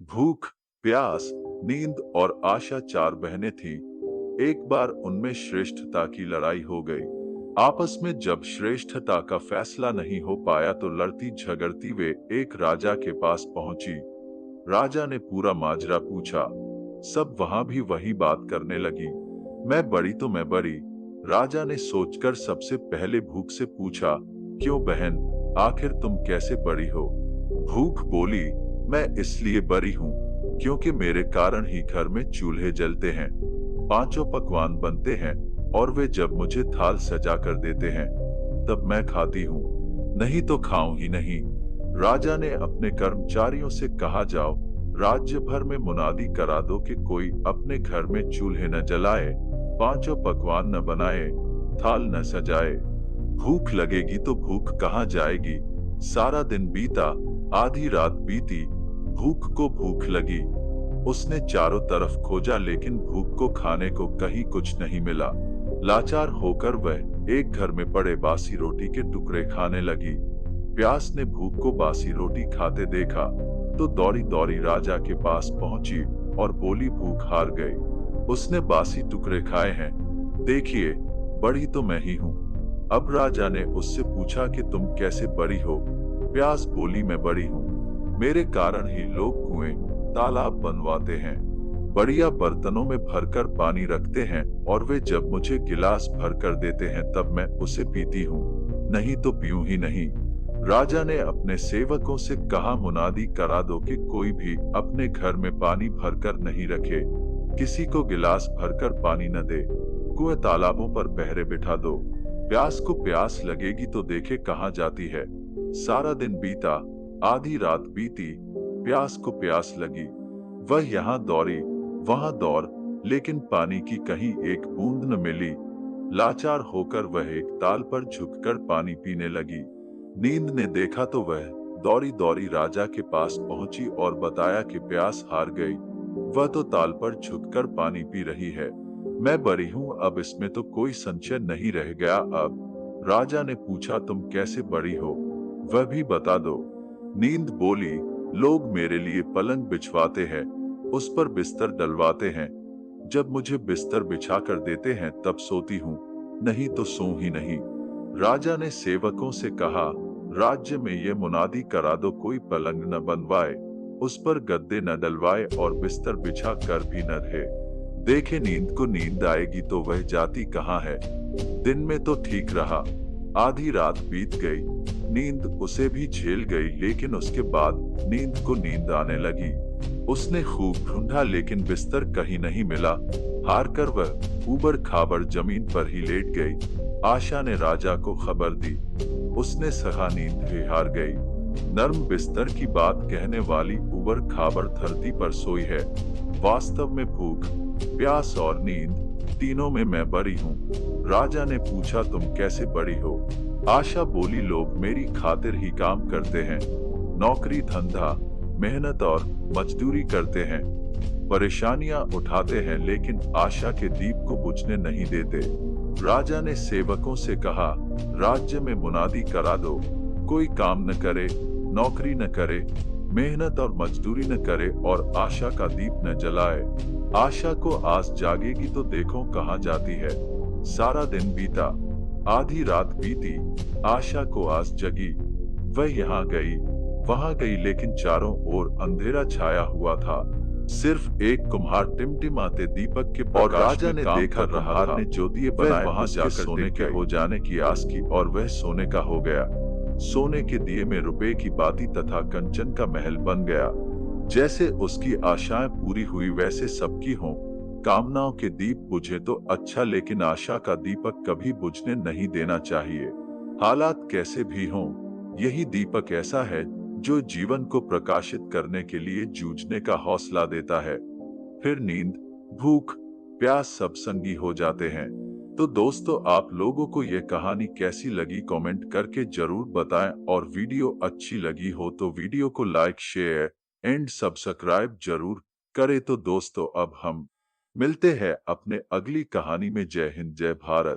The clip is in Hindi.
भूख, प्यास, नींद और आशा चार बहनें थीं। एक बार उनमें श्रेष्ठता की लड़ाई हो गई। आपस में जब श्रेष्ठता का फैसला नहीं हो पाया तो लड़ती झगड़ती वे एक राजा के पास पहुंची। राजा ने पूरा माजरा पूछा। सब वहां भी वही बात करने लगी। मैं बड़ी तो मैं बड़ी। राजा ने सोचकर सबसे पहले भूख से पूछा, क्यों बहन, आखिर तुम कैसे बड़ी हो? भूख बोली, मैं इसलिए बड़ी हूँ क्योंकि मेरे कारण ही घर में चूल्हे जलते हैं, पांचों पकवान बनते हैं और वे जब मुझे थाल सजा कर देते हैं तब मैं खाती हूँ, नहीं तो खाऊं ही नहीं। राजा ने अपने कर्मचारियों से कहा, जाओ राज्य भर में मुनादी करा दो कि कोई अपने घर में चूल्हे न जलाए, पांचों पकवान न बनाए, थाल न सजाए। भूख लगेगी तो भूख कहाँ जाएगी? सारा दिन बीता, आधी रात बीती, भूख को भूख लगी। उसने चारों तरफ खोजा लेकिन भूख को खाने को कहीं कुछ नहीं मिला। लाचार होकर वह एक घर में पड़े बासी रोटी के टुकड़े खाने लगी। प्यास ने भूख को बासी रोटी खाते देखा तो दौड़ी दौड़ी राजा के पास पहुंची और बोली, भूख हार गई। उसने बासी टुकड़े खाए हैं, देखिए बड़ी तो मैं ही हूँ। अब राजा ने उससे पूछा कि तुम कैसे बड़ी हो? प्यास बोली, मैं बड़ी हूँ, मेरे कारण ही लोग कुएं तालाब बनवाते हैं, बढ़िया बर्तनों में भरकर पानी रखते हैं और वे जब मुझे गिलास भरकर देते हैं तब मैं उसे पीती हूँ, नहीं तो पीऊं ही नहीं। राजा ने अपने सेवकों से कहा, मुनादी करा दो कि कोई भी अपने घर में पानी भरकर नहीं रखे, किसी को गिलास भरकर पानी न दे, कुएं तालाबों पर पहरे बिठा दो। प्यास को प्यास लगेगी तो देखे कहाँ जाती है। सारा दिन बीता, आधी रात बीती, प्यास को प्यास लगी। वह यहाँ दौड़ी, वहां दौड़, लेकिन पानी की कहीं एक बूंद न मिली। लाचार होकर वह एक ताल पर झुककर पानी पीने लगी। नींद ने देखा तो वह दौड़ी दौड़ी राजा के पास पहुंची और बताया कि प्यास हार गई, वह तो ताल पर झुककर पानी पी रही है। मैं बड़ी हूँ, अब इसमें तो कोई संशय नहीं रह गया। अब राजा ने पूछा, तुम कैसे बड़ी हो, वह भी बता दो। नींद बोली, लोग मेरे लिए पलंग बिछवाते हैं, उस पर बिस्तर डलवाते हैं, जब मुझे बिस्तर बिछा कर देते हैं तब सोती हूँ, नहीं तो सो ही नहीं। राजा ने सेवकों से कहा, राज्य में ये मुनादी करा दो कोई पलंग न बनवाए, उस पर गद्दे न डलवाए और बिस्तर बिछा कर भी न रहे। देखे नींद को नींद आएगी तो वह जाती कहाँ है। दिन में तो ठीक रहा, आधी रात बीत गई, नींद उसे भी झेल गई, लेकिन उसके बाद नींद को नींद आने लगी। उसने खूब ढूंढा लेकिन बिस्तर कहीं नहीं मिला। हार कर वह ऊबड़ खाबड़ जमीन पर ही लेट गई। आशा ने राजा को खबर दी। उसने सहा, नींद भी हार गई। नर्म बिस्तर की बात कहने वाली ऊबड़ खाबड़ धरती पर सोई है। वास्तव में भूख, प्यास और नींद तीनों में मैं बड़ी हूँ। राजा ने पूछा, तुम कैसे बड़ी हो? आशा बोली, लोग मेरी खातिर ही काम करते हैं, नौकरी धंधा मेहनत और मजदूरी करते हैं, परेशानियां उठाते हैं, लेकिन आशा के दीप को बुझने नहीं देते। राजा ने सेवकों से कहा, राज्य में मुनादी करा दो, कोई काम न करे, नौकरी न करे, मेहनत और मजदूरी न करे और आशा का दीप न जलाए। आशा को आस जागेगी तो देखो कहाँ जाती है। सारा दिन बीता, आधी रात बीती, आशा को आस जगी। वह यहाँ गई वहां गई, लेकिन चारों ओर अंधेरा छाया हुआ था। सिर्फ एक कुम्हार टिमटिमाते दीपक के प्रकाश और राजा ने देखा कुम्हार ने जो दिए बनाए वहां जाकर सोने के हो जाने की आस की और वह सोने का हो गया। सोने के दिए में रुपए की बाती तथा कंचन का महल बन गया। जैसे उसकी आशाएं पूरी हुई वैसे सबकी हों। कामनाओं के दीप बुझे तो अच्छा, लेकिन आशा का दीपक कभी बुझने नहीं देना चाहिए। हालात कैसे भी हों, यही दीपक ऐसा है जो जीवन को प्रकाशित करने के लिए जूझने का हौसला देता है। फिर नींद, भूख, प्यास सब संगी हो जाते हैं। तो दोस्तों, आप लोगों को यह कहानी कैसी लगी कमेंट करके जरूर बताएं और वीडियो अच्छी लगी हो तो वीडियो को लाइक शेयर एंड सब्सक्राइब जरूर करें। तो दोस्तों, अब हम मिलते हैं अपने अगली कहानी में। जय हिंद, जय भारत।